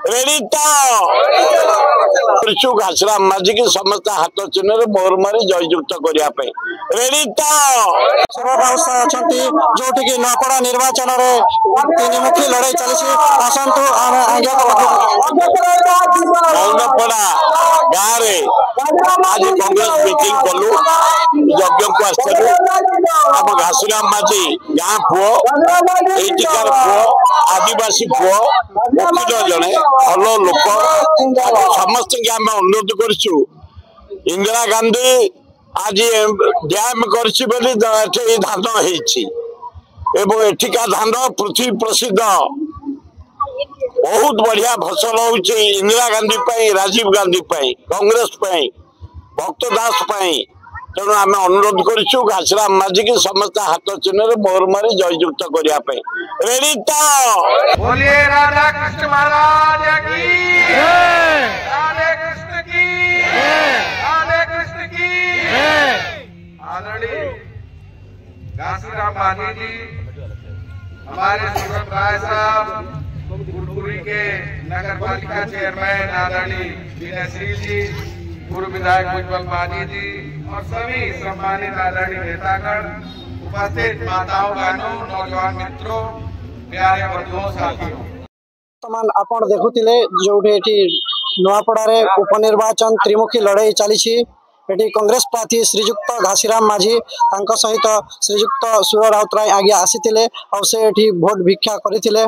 Ready तो घासराम माझी की समस्त हाथ चिन्ह मोर मारी जययुक्त करने रेडी तो जो नपड़ा निर्वाचन तीनमुखी लड़ाई चली आसतु नपड़ा गाँव आज कांग्रेस मीटिंग कलु यज्ञ को आसलु आम घासराम माझी गाँ पुओ एटिकार पुओ आदिवासी पुओ वकील जड़े भल लोक समस्त आम अनुरोध करूँ इंदिरा गांधी आज डैम कर धान होठिका धान पृथ्वी प्रसिद्ध बहुत बढ़िया फसल हो इंदिरा गांधी राजीव गांधी कांग्रेस भक्त दास तेणु आम अनुरोध करूँ घासराम माझी की समस्त हाथ चिन्ह मोर मारी जययुक्त करने रेडी तो बोलिए राधा कृष्ण महाराज की राधे कृष्ण की राधे कृष्ण की आदरणीय घासीराम माझी जी हमारे सूरत राय साहब गुरपुरी के नगर पालिका चेयरमैन आदरणीय विनयशील जी पूर्व विधायक उज्जवल माझी जी और सभी सम्मानित आदरणीय नेतागण उपस्थित माताओं बहनों नौजवान मित्रों प्यारे बंधुओं साथियों वर्तमान आपण देखुथिले जोठी नुआपड़ा उपनिर्वाचन त्रिमुखी लड़ाई चली कांग्रेस प्रार्थी श्रीजुक्त घासीराम माझी सहित श्रीजुक्त सुर राउतराय आगे आसी भोट भिक्षा करते।